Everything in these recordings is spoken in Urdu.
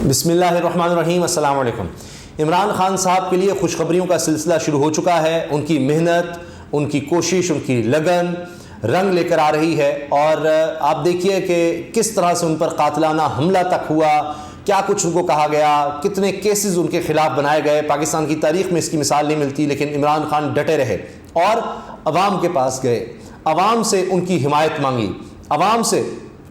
بسم اللہ الرحمن الرحیم۔ السلام علیکم۔ عمران خان صاحب کے لیے خوشخبریوں کا سلسلہ شروع ہو چکا ہے۔ ان کی محنت، ان کی کوشش، ان کی لگن رنگ لے کر آ رہی ہے، اور آپ دیکھیے کہ کس طرح سے ان پر قاتلانہ حملہ تک ہوا، کیا کچھ ان کو کہا گیا، کتنے کیسز ان کے خلاف بنائے گئے۔ پاکستان کی تاریخ میں اس کی مثال نہیں ملتی، لیکن عمران خان ڈٹے رہے اور عوام کے پاس گئے، عوام سے ان کی حمایت مانگی، عوام سے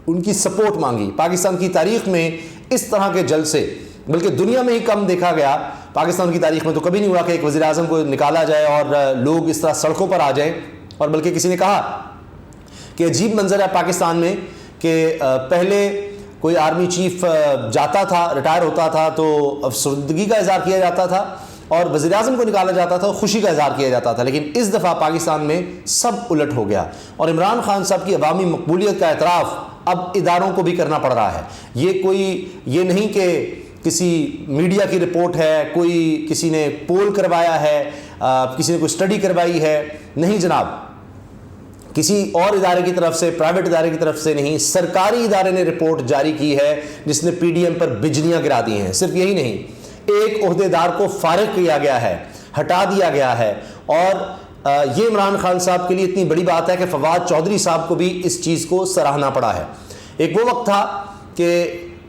ان کی سپورٹ مانگی۔ پاکستان کی تاریخ میں اس طرح کے جلسے بلکہ دنیا میں ہی کم دیکھا گیا۔ پاکستان کی تاریخ میں تو کبھی نہیں ہوا کہ ایک وزیر اعظم کو نکالا جائے اور لوگ اس طرح سڑکوں پر آ جائیں۔ اور بلکہ کسی نے کہا کہ عجیب منظر ہے پاکستان میں کہ پہلے کوئی آرمی چیف جاتا تھا، ریٹائر ہوتا تھا تو افسردگی کا اظہار کیا جاتا تھا، اور وزیر اعظم کو نکالا جاتا تھا خوشی کا اظہار کیا جاتا تھا۔ لیکن اس دفعہ پاکستان میں سب الٹ ہو گیا، اور عمران خان صاحب کی عوامی مقبولیت کا اعتراف اب اداروں کو بھی کرنا پڑ رہا ہے۔ یہ نہیں کہ کسی میڈیا کی رپورٹ ہے، کوئی کسی نے پول کروایا ہے، کسی نے کوئی اسٹڈی کروائی ہے، نہیں جناب، کسی اور ادارے کی طرف سے، پرائیویٹ ادارے کی طرف سے نہیں، سرکاری ادارے نے رپورٹ جاری کی ہے جس نے پی ڈی ایم پر بجلیاں گرا دی ہیں۔ صرف یہی نہیں، ایک عہدیدار کو فارغ کیا گیا ہے، ہٹا دیا گیا ہے، اور یہ عمران خان صاحب کے لیے اتنی بڑی بات ہے کہ فواد چودھری صاحب کو بھی اس چیز کو سراہنا پڑا ہے۔ ایک وہ وقت تھا کہ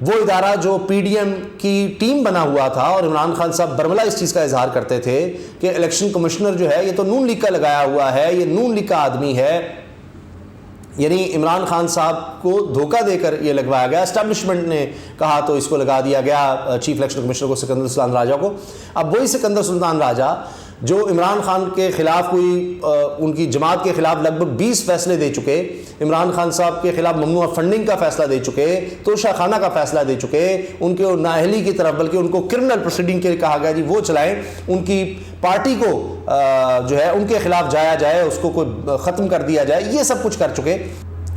وہ ادارہ جو پی ڈی ایم کی ٹیم بنا ہوا تھا، اور عمران خان صاحب برملا اس چیز کا اظہار کرتے تھے کہ الیکشن کمشنر جو ہے یہ تو نون لیگ کا لگایا ہوا ہے، یہ نون لیگ کا آدمی ہے، یعنی عمران خان صاحب کو دھوکہ دے کر یہ لگوایا گیا۔ اسٹیبلشمنٹ نے کہا تو اس کو لگا دیا گیا، چیف الیکشن کمشنر کو، سکندر سلطان راجہ کو۔ اب وہی سکندر سلطان راجہ جو عمران خان کے خلاف ان کی جماعت کے خلاف لگ بھگ 20 فیصلے دے چکے، عمران خان صاحب کے خلاف ممنوع فنڈنگ کا فیصلہ دے چکے، توشہ خانہ کا فیصلہ دے چکے، ان کے نااہلی کی طرف بلکہ ان کو کرمنل پروسیڈنگ کے لیے کہا گیا جی وہ چلائیں، ان کی پارٹی کو جو ہے ان کے خلاف جایا جائے، اس کو کوئی ختم کر دیا جائے، یہ سب کچھ کر چکے۔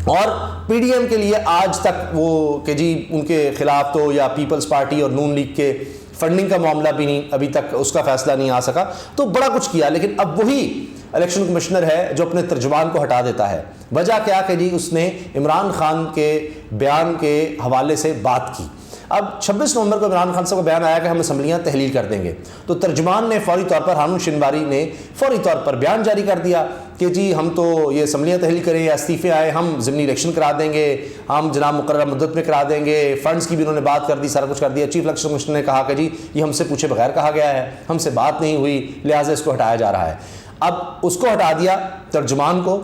اور پی ڈی ایم کے لیے آج تک وہ کہ جی ان کے خلاف تو یا پیپلز پارٹی اور نون لیگ کے فنڈنگ کا معاملہ بھی نہیں، ابھی تک اس کا فیصلہ نہیں آ سکا، تو بڑا کچھ کیا۔ لیکن اب وہی الیکشن کمشنر ہے جو اپنے ترجمان کو ہٹا دیتا ہے۔ وجہ کیا کہ جی اس نے عمران خان کے بیان کے حوالے سے بات کی۔ اب 26 نومبر کو عمران خان صاحب کا بیان آیا کہ ہم اسمبلیاں تحلیل کر دیں گے، تو ترجمان نے فوری طور پر، ہارون شنواری نے فوری طور پر بیان جاری کر دیا کہ جی ہم تو یہ اسمبلیاں تحلیل کریں یا استعفے آئے، ہم ضمنی الیکشن کرا دیں گے، ہم جناب مقررہ مدت میں کرا دیں گے، فنڈز کی بھی انہوں نے بات کر دی، سارا کچھ کر دیا۔ چیف الیکشن کمشنر نے کہا کہ جی یہ ہم سے پوچھے بغیر کہا گیا ہے، ہم سے بات نہیں ہوئی، لہٰذا اس کو ہٹایا جا رہا ہے۔ اب اس کو ہٹا دیا ترجمان کو،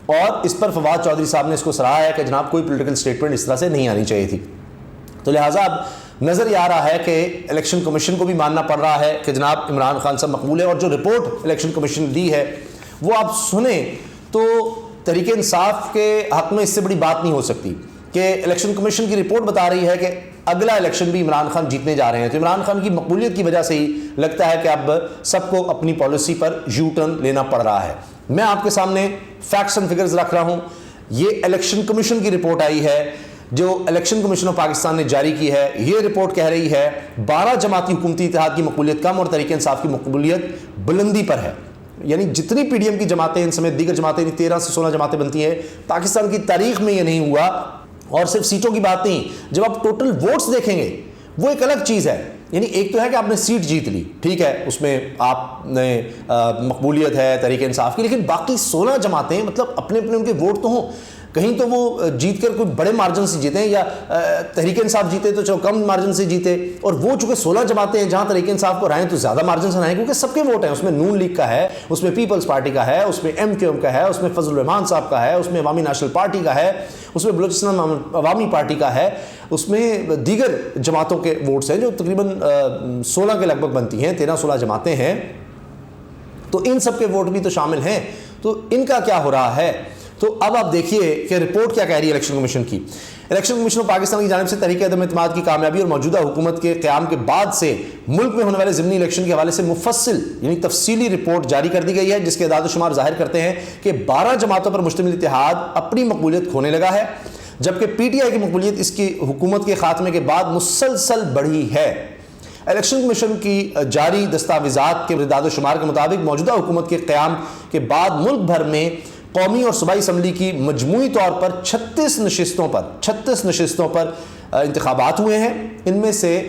اور اس پر فواد چودھری صاحب نے اس کو سراہا ہے کہ جناب کوئی پولیٹیکل اسٹیٹمنٹ اس طرح سے نہیں آنی چاہیے تھی۔ تو لہٰذا اب نظر یہ آ رہا ہے کہ الیکشن کمیشن کو بھی ماننا پڑ رہا ہے کہ جناب عمران خان صاحب مقبول ہے، اور جو رپورٹ الیکشن کمیشن نے دی ہے وہ آپ سنیں تو تحریک انصاف کے حق میں اس سے بڑی بات نہیں ہو سکتی کہ الیکشن کمیشن کی رپورٹ بتا رہی ہے کہ اگلا الیکشن بھی عمران خان جیتنے جا رہے ہیں۔ تو عمران خان کی مقبولیت کی وجہ سے ہی لگتا ہے کہ اب سب کو اپنی پالیسی پر یو ٹرن لینا پڑ رہا ہے۔ میں آپ کے سامنے فیکٹس اینڈ فگرز رکھ رہا ہوں۔ یہ الیکشن کمیشن کی رپورٹ آئی ہے جو الیکشن کمیشن آف پاکستان نے جاری کی ہے۔ یہ رپورٹ کہہ رہی ہے 12 جماعتی حکومتی اتحاد کی مقبولیت کم اور تحریک انصاف کی مقبولیت بلندی پر ہے۔ یعنی جتنی پی ڈی ایم کی جماعتیں ان سمیت دیگر جماعتیں 13 سے 16 جماعتیں بنتی ہیں، پاکستان کی تاریخ میں یہ نہیں ہوا۔ اور صرف سیٹوں کی بات نہیں، جب آپ ٹوٹل ووٹس دیکھیں گے وہ ایک الگ چیز ہے۔ یعنی ایک تو ہے کہ آپ نے سیٹ جیت لی، ٹھیک ہے، اس میں آپ نے مقبولیت ہے تحریک انصاف کی، لیکن باقی 16 جماعتیں مطلب اپنے ان کے ووٹ تو ہوں، کہیں تو وہ جیت کر کوئی بڑے مارجن سے جیتے ہیں، یا تحریک انصاف جیتے تو چلو کم مارجن سے جیتے، اور وہ چونکہ 16 جماعتیں ہیں جہاں تحریک انصاف کو رائیں تو زیادہ مارجن سے رائیں، کیونکہ سب کے ووٹ ہیں، اس میں نون لیگ کا ہے، اس میں پیپلز پارٹی کا ہے، اس میں ایم کیو ایم کا ہے، اس میں فضل الرحمان صاحب کا ہے، اس میں عوامی نیشنل پارٹی کا ہے، اس میں بلوچستان عوامی پارٹی کا ہے، اس میں دیگر جماعتوں کے ووٹس ہیں جو تقریباً 16 کے لگ بھگ بنتی ہیں، 13-16 جماعتیں ہیں، تو ان سب کے ووٹ بھی تو شامل ہیں۔ تو ان کا کیا ہو رہا ہے؟ تو اب آپ دیکھیے کہ رپورٹ کیا کہہ رہی ہے الیکشن کمیشن کی۔ الیکشن کمیشن آف پاکستان کی جانب سے تحریک عدم اعتماد کی کامیابی اور موجودہ حکومت کے قیام کے بعد سے ملک میں ہونے والے ضمنی الیکشن کے حوالے سے مفصل یعنی تفصیلی رپورٹ جاری کر دی گئی ہے، جس کے اعداد و شمار ظاہر کرتے ہیں کہ 12 جماعتوں پر مشتمل اتحاد اپنی مقبولیت کھونے لگا ہے، جبکہ پی ٹی آئی کی مقبولیت اس کی حکومت کے خاتمے کے بعد مسلسل بڑھی ہے۔ الیکشن کمیشن کی جاری دستاویزات کے اعداد و شمار کے مطابق موجودہ حکومت کے قیام کے بعد ملک بھر میں قومی اور صوبائی اسمبلی کی مجموعی طور پر 36 نشستوں پر انتخابات ہوئے ہیں، ان میں سے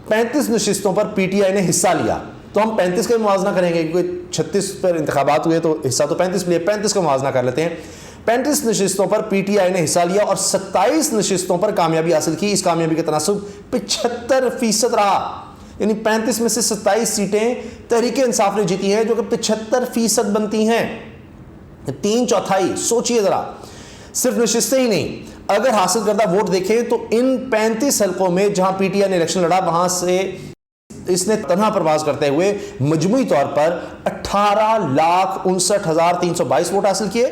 35 نشستوں پر پی ٹی آئی نے حصہ لیا. تو ہم 35 کا موازنہ کریں گے کیونکہ 36 پر انتخابات ہوئے تو حصہ تو 35 لیے، 35 کا موازنہ کر لیتے ہیں. 35 نشستوں پر پی ٹی آئی نے حصہ لیا اور 27 نشستوں پر کامیابی حاصل کی. اس کامیابی کا تناسب 75% رہا، یعنی 35 میں سے 27 سیٹیں تحریک انصاف نے جیتی ہیں جو کہ 75% بنتی ہیں، 3/4. سوچئے ذرا، صرف نشستیں ہی نہیں، اگر حاصل کردہ ووٹ دیکھیں تو ان 35 حلقوں میں جہاں پی ٹی آئی نے الیکشن لڑا وہاں سے اس نے تنہا پرواز کرتے ہوئے مجموعی طور پر 18,59,322 ووٹ حاصل کیے.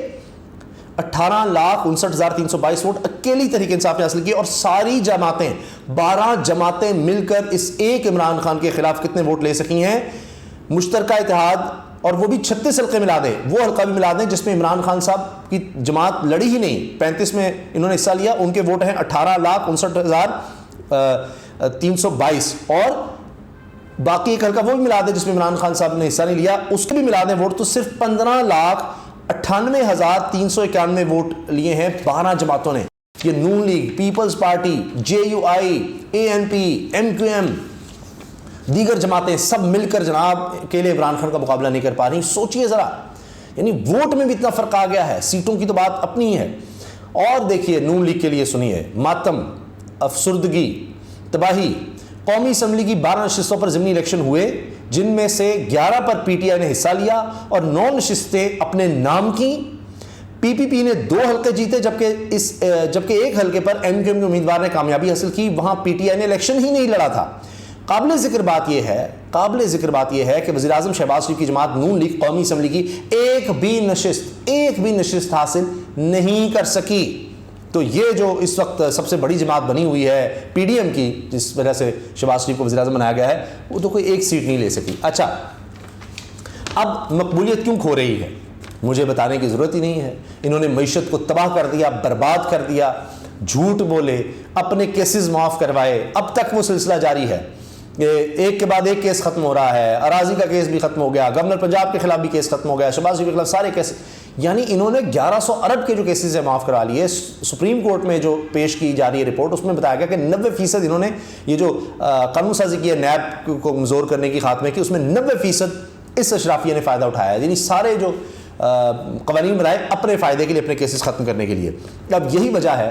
18,59,322 ووٹ اکیلی تحریک انصاف نے حاصل کیے. اور ساری جماعتیں، 12 جماعتیں مل کر اس ایک عمران خان کے خلاف کتنے ووٹ لے سکی ہیں؟ مشترکہ اتحاد، اور وہ بھی 36 حلقے ملا دیں، وہ حلقہ بھی ملا دیں جس میں عمران خان صاحب کی جماعت لڑی ہی نہیں، 35 میں انہوں نے حصہ لیا، ان کے ووٹ ہیں 18,59,322. اور باقی ایک حلقہ وہ بھی ملا دیں جس میں عمران خان صاحب نے حصہ نہیں لیا، اس کے بھی ملا دیں ووٹ، تو صرف 15,98,391 ووٹ لیے ہیں 12 جماعتوں نے. یہ Noon League, Peoples Party, JUI، ANP، MQM، دیگر جماعتیں سب مل کر جناب اکیلے عمران خان کا مقابلہ نہیں کر پا رہی. سوچئے ذرا، یعنی ووٹ میں بھی اتنا فرق آ گیا ہے، سیٹوں کی تو بات اپنی ہے. اور دیکھیے نون لیگ کے لیے سنیے، ماتم، افسردگی، تباہی. قومی اسمبلی کی 12 نشستوں پر ضمنی الیکشن ہوئے جن میں سے 11 پر پی ٹی آئی نے حصہ لیا اور 9 نشستیں اپنے نام کی. پی پی پی نے 2 حلقے جیتے جبکہ ایک حلقے پر ایم کیو ایم کے امیدوار نے کامیابی حاصل کی. وہاں پی ٹی آئی نے الیکشن ہی نہیں لڑا تھا. قابل ذکر بات یہ ہے کہ وزیر اعظم شہباز شریف کی جماعت نون لیگ قومی اسمبلی کی ایک بھی نشست حاصل نہیں کر سکی. تو یہ جو اس وقت سب سے بڑی جماعت بنی ہوئی ہے پی ڈی ایم کی، جس وجہ سے شہباز شریف کو وزیر اعظم بنایا گیا ہے، وہ تو کوئی ایک سیٹ نہیں لے سکی. اچھا، اب مقبولیت کیوں کھو رہی ہے مجھے بتانے کی ضرورت ہی نہیں ہے. انہوں نے معیشت کو تباہ کر دیا، برباد کر دیا، جھوٹ بولے، اپنے کیسز معاف کروائے. اب تک وہ سلسلہ جاری ہے، ایک کے بعد ایک کیس ختم ہو رہا ہے. اراضی کا کیس بھی ختم ہو گیا، گورنر پنجاب کے خلاف بھی کیس ختم ہو گیا، شہباز شریف کے خلاف سارے کیس، یعنی انہوں نے 1100 ارب کے جو کیسز ہیں معاف کروا لیے. سپریم کورٹ میں جو پیش کی جا رہی ہے رپورٹ، اس میں بتایا گیا کہ 90% انہوں نے یہ جو قانون سازی کی ہے نیب کو کمزور کرنے کی، خاتمے کی، اس میں 90% اس اشرافیہ نے فائدہ اٹھایا ہے. یعنی سارے جو قوانین بنائے اپنے فائدے کے لیے، اپنے کیسز ختم کرنے کے لیے. اب یہی وجہ ہے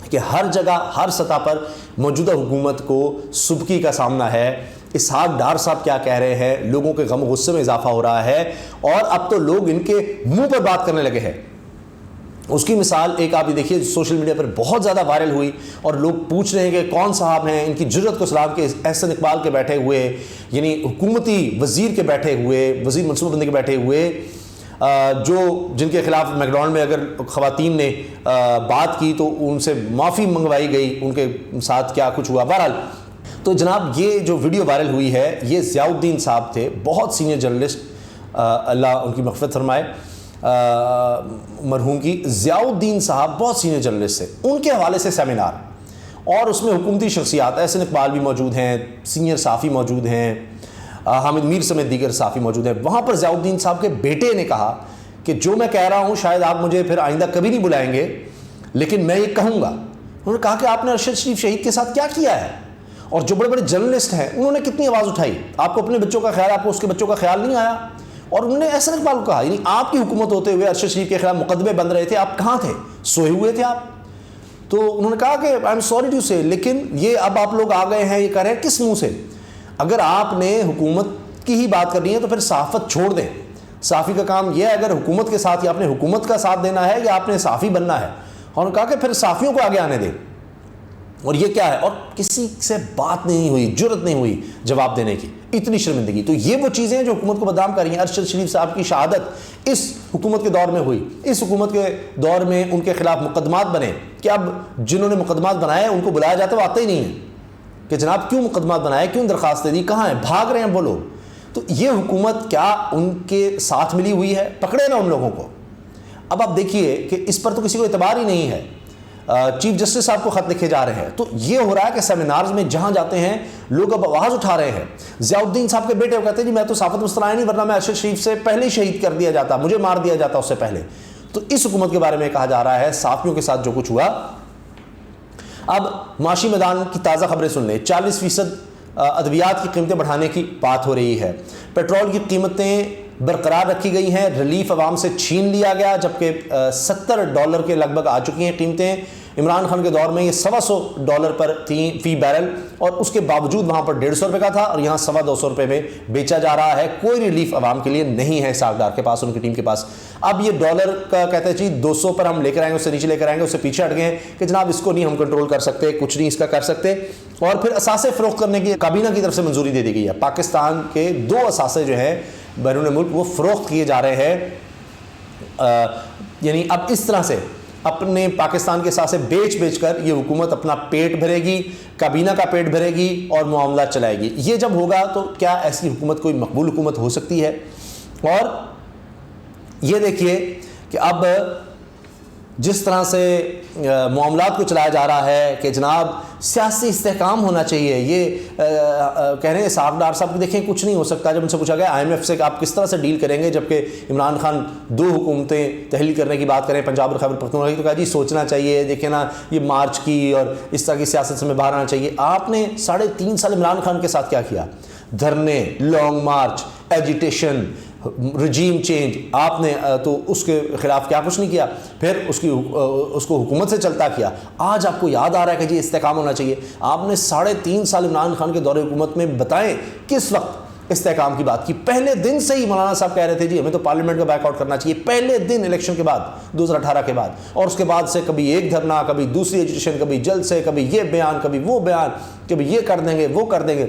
کہ ہر جگہ ہر سطح پر موجودہ حکومت کو سبکی کا سامنا ہے. اسحاق ڈار صاحب کیا کہہ رہے ہیں، لوگوں کے غم و غصے میں اضافہ ہو رہا ہے اور اب تو لوگ ان کے منہ پر بات کرنے لگے ہیں. اس کی مثال ایک آپ یہ دیکھیے، سوشل میڈیا پر بہت زیادہ وائرل ہوئی اور لوگ پوچھ رہے ہیں کہ کون صاحب ہیں، ان کی جرت کو سلام کے احسن اقبال کے بیٹھے ہوئے، یعنی حکومتی وزیر کے بیٹھے ہوئے، وزیر منصوبہ بندی کے بیٹھے ہوئے، جن کے خلاف میک ڈونلڈ میں اگر خواتین نے بات کی تو ان سے معافی منگوائی گئی، ان کے ساتھ کیا کچھ ہوا. بہرحال تو جناب یہ جو ویڈیو وائرل ہوئی ہے، یہ ضیاء الدین صاحب تھے، بہت سینئر جرنلسٹ، اللہ ان کی مغفرت فرمائے مرحوم کی. ضیاء الدین صاحب بہت سینئر جرنلسٹ تھے، ان کے حوالے سے سیمینار، اور اس میں حکومتی شخصیات احسن اقبال بھی موجود ہیں، سینئر صحافی موجود ہیں، حامد میر سمیت دیگر صحافی موجود ہیں. وہاں پر ضیاء الدین صاحب کے بیٹے نے کہا کہ جو میں کہہ رہا ہوں شاید آپ مجھے پھر آئندہ کبھی نہیں بلائیں گے، لیکن میں یہ کہوں گا. انہوں نے کہا کہ آپ نے ارشد شریف شہید کے ساتھ کیا کیا ہے، اور جو بڑے بڑے جرنلسٹ ہیں انہوں نے کتنی آواز اٹھائی. آپ کو اپنے بچوں کا خیال، آپ کو اس کے بچوں کا خیال نہیں آیا. اور انہوں نے احسن اقبال کو کہا، یعنی آپ کی حکومت ہوتے ہوئے ارشد شریف کے خلاف مقدمے بن رہے تھے، آپ کہاں تھے، سوئے ہوئے تھے آپ. تو انہوں نے کہا کہ آئی ایم سوری ٹو سے، لیکن یہ اب آپ لوگ آ گئے ہیں، یہ کہہ رہے ہیں کس منہ سے. اگر آپ نے حکومت کی ہی بات کرنی ہے تو پھر صحافت چھوڑ دیں. صحافی کا کام یہ ہے، اگر حکومت کے ساتھ یا آپ نے حکومت کا ساتھ دینا ہے یا آپ نے صحافی بننا ہے. اور انہوں نے کہا کہ پھر صحافیوں کو آگے آنے دیں. اور یہ کیا ہے، اور کسی سے بات نہیں ہوئی، جرت نہیں ہوئی جواب دینے کی. اتنی شرمندگی. تو یہ وہ چیزیں ہیں جو حکومت کو بدنام کر رہی ہیں. ارشد شریف صاحب کی شہادت اس حکومت کے دور میں ہوئی، اس حکومت کے دور میں ان کے خلاف مقدمات بنے کہ اب جنہوں نے مقدمات بنائے ان کو بلایا جاتا ہے، وہ آتے ہی نہیں ہیں کہ جناب کیوں مقدمات بنائے، کیوں درخواستیں دی، کہاں ہیں، بھاگ رہے ہیں وہ لوگ. تو یہ حکومت کیا ان کے ساتھ ملی ہوئی ہے؟ پکڑے نا ان لوگوں کو. اب آپ دیکھیے کہ اس پر تو کسی کو اعتبار ہی نہیں ہے. چیف جسٹس صاحب کو خط لکھے جا رہے ہیں. تو یہ ہو رہا ہے کہ سیمینارز میں جہاں جاتے ہیں لوگ اب آواز اٹھا رہے ہیں. ضیاء الدین صاحب کے بیٹے وہ کہتے ہیں جی میں تو صحافت مستعار نہیں، ورنہ میں ارشد شریف سے پہلے ہی شہید کر دیا جاتا، مجھے مار دیا جاتا اس سے پہلے. تو اس حکومت کے بارے میں کہا جا رہا ہے صحافیوں کے ساتھ جو کچھ ہوا. اب معاشی میدان کی تازہ خبریں سن لیں. 40% ادویات کی قیمتیں بڑھانے کی بات ہو رہی ہے. پیٹرول کی قیمتیں برقرار رکھی گئی ہیں. ریلیف عوام سے چھین لیا گیا جبکہ $70 کے لگ بھگ آ چکی ہیں قیمتیں. عمران خان کے دور میں یہ $125 پر تھی فی بیرل اور اس کے باوجود وہاں پر $150 کا تھا اور یہاں $250 میں بیچا جا رہا ہے. کوئی ریلیف عوام کے لیے نہیں ہے ساکھدار کے پاس, ان کی ٹیم کے پاس. اب یہ ڈالر کا کہتے ہیں جی 200 پر ہم لے کر آئیں گے, اس سے نیچے لے کر آئیں گے, اس سے پیچھے ہٹ گئے ہیں کہ جناب اس کو نہیں ہم کنٹرول کر سکتے, کچھ نہیں اس کا کر سکتے. اور پھر اثاثے فروخت کرنے کی کابینہ کی طرف سے منظوری دے دی گئی ہے. پاکستان کے 2 اثاثے جو ہیں بیرون ملک وہ فروخت کیے جا رہے ہیں. یعنی اب اس طرح سے اپنے پاکستان کے اثاثے بیچ کر یہ حکومت اپنا پیٹ بھرے گی, کابینہ کا پیٹ بھرے گی اور معاملات چلائے گی. یہ جب ہوگا تو کیا ایسی حکومت کوئی مقبول حکومت ہو سکتی ہے؟ اور یہ دیکھیے کہ اب جس طرح سے معاملات کو چلایا جا رہا ہے کہ جناب سیاسی استحکام ہونا چاہیے, یہ کہہ رہے ہیں صاحب صاحب دیکھیں کچھ نہیں ہو سکتا. جب ان سے پوچھا گیا IMF سے کہ آپ کس طرح سے ڈیل کریں گے جبکہ عمران خان 2 حکومتیں تحلیل کرنے کی بات کریں پنجاب اور خیبر پختونخوا کی, تو کہا جی سوچنا چاہیے, دیکھیں نا یہ مارچ کی اور اس طرح کی سیاست سے میں باہر آنا چاہیے. آپ نے 3.5 سال عمران خان کے ساتھ کیا کیا؟ دھرنے, long march, agitation, regime change. آپ نے تو اس کے خلاف کیا کچھ نہیں کیا, پھر اس کو حکومت سے چلتا کیا. آج آپ کو یاد آ رہا ہے کہ جی استحکام ہونا چاہیے. آپ نے 3.5 سال عمران خان کے دور حکومت میں بتائیں کس وقت استحکام کی بات کی. پہلے دن سے ہی مولانا صاحب کہہ رہے تھے جی ہمیں تو پارلیمنٹ کا بیک آؤٹ کرنا چاہیے, پہلے دن الیکشن کے بعد 2018 کے بعد. اور اس کے بعد سے کبھی ایک دھرنا, کبھی دوسری ایجوٹیشن, کبھی جلسے, کبھی یہ بیان, کبھی وہ بیان, کبھی یہ کر دیں گے وہ کر دیں گے,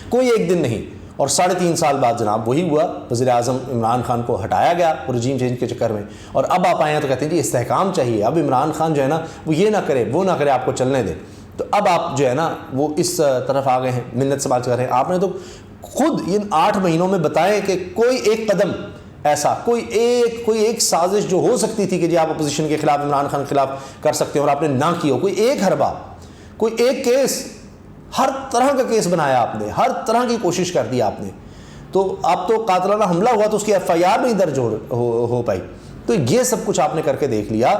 کوئی ایک دن نہیں. اور 3.5 سال بعد جناب وہی ہوا, وزیر اعظم عمران خان کو ہٹایا گیا رجیم چینج کے چکر میں. اور اب آپ آئے ہیں تو کہتے ہیں جی استحکام چاہیے. اب عمران خان جو ہے نا وہ یہ نہ کرے وہ نہ کرے, آپ کو چلنے دے. تو اب آپ جو ہے نا وہ اس طرف آ گئے ہیں, منت سے بات کر رہے ہیں. آپ نے تو خود ان 8 مہینوں میں بتائیں کہ کوئی ایک قدم ایسا, کوئی ایک سازش جو ہو سکتی تھی کہ جی آپ اپوزیشن کے خلاف, عمران خان کے خلاف کر سکتے ہیں اور آپ نے نہ کی ہو. کوئی ایک حربہ, کوئی ایک کیس, ہر طرح کا کیس بنایا آپ نے, ہر طرح کی کوشش کر دی آپ نے. تو اب تو قاتلانہ حملہ ہوا تو اس کی FIR نہیں درج ہو پائی. تو یہ سب کچھ آپ نے کر کے دیکھ لیا.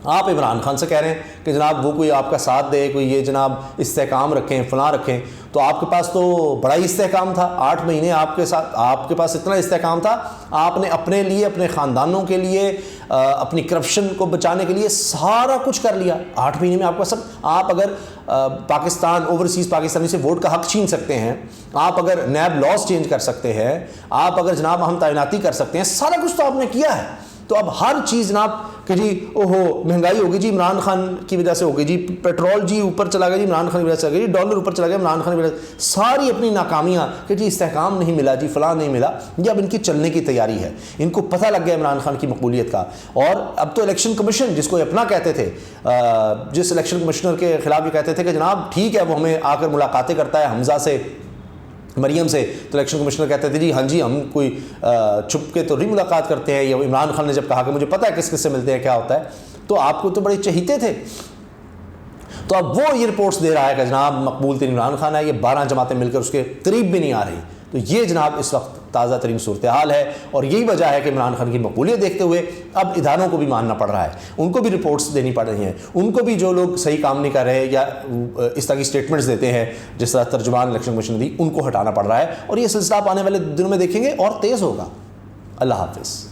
آپ عمران خان سے کہہ رہے ہیں کہ جناب وہ کوئی آپ کا ساتھ دے, کوئی یہ جناب استحکام رکھیں, فلاں رکھیں. تو آپ کے پاس تو بڑا ہی استحکام تھا. 8 مہینے آپ کے ساتھ, آپ کے پاس اتنا استحکام تھا, آپ نے اپنے لیے, اپنے خاندانوں کے لیے, اپنی کرپشن کو بچانے کے لیے سارا کچھ کر لیا. 8 مہینے میں آپ کا سب, آپ اگر پاکستان اوورسیز پاکستانی سے ووٹ کا حق چھین سکتے ہیں, آپ اگر نیب لاس چینج کر سکتے ہیں, آپ اگر جناب ہم تعیناتی کر سکتے ہیں, سارا کچھ تو آپ نے کیا ہے. تو اب ہر چیز جناب کہ جی اوہو مہنگائی ہوگی جی عمران خان کی وجہ سے ہوگی, جی پیٹرول جی اوپر چلا گیا جی عمران خان کی وجہ سے ہوگی, جی ڈالر اوپر چلا گیا عمران خان کی وجہ سے, ساری اپنی ناکامیاں کہ جی استحکام نہیں ملا, جی فلاں نہیں ملا. یہ اب ان کی چلنے کی تیاری ہے. ان کو پتہ لگ گیا عمران خان کی مقبولیت کا. اور اب تو الیکشن کمیشن جس کو اپنا کہتے تھے, جس الیکشن کمشنر کے خلاف یہ کہتے تھے کہ جناب ٹھیک ہے وہ ہمیں آ کر ملاقاتیں کرتا ہے حمزہ سے, مریم سے, تو الیکشن کمشنر کہتے تھے جی ہاں جی ہم کوئی چھپ کے تو نہیں ملاقات کرتے ہیں. یا عمران خان نے جب کہا کہ مجھے پتہ ہے کس کس سے ملتے ہیں کیا ہوتا ہے, تو آپ کو تو بڑے چہیتے تھے. تو اب وہ یہ رپورٹس دے رہا ہے کہ جناب مقبول ترین عمران خان ہے, یہ 12 جماعتیں مل کر اس کے قریب بھی نہیں آ رہی. تو یہ جناب اس وقت تازہ ترین صورتحال ہے, اور یہی وجہ ہے کہ عمران خان کی مقبولیت دیکھتے ہوئے اب اداروں کو بھی ماننا پڑ رہا ہے, ان کو بھی رپورٹس دینی پڑ رہی ہیں, ان کو بھی جو لوگ صحیح کام نہیں کر رہے یا اس طرح کی سٹیٹمنٹس دیتے ہیں جس طرح ترجمان الیکشن کمیشن نے دی, ان کو ہٹانا پڑ رہا ہے. اور یہ سلسلہ آپ آنے والے دنوں میں دیکھیں گے اور تیز ہوگا. اللہ حافظ.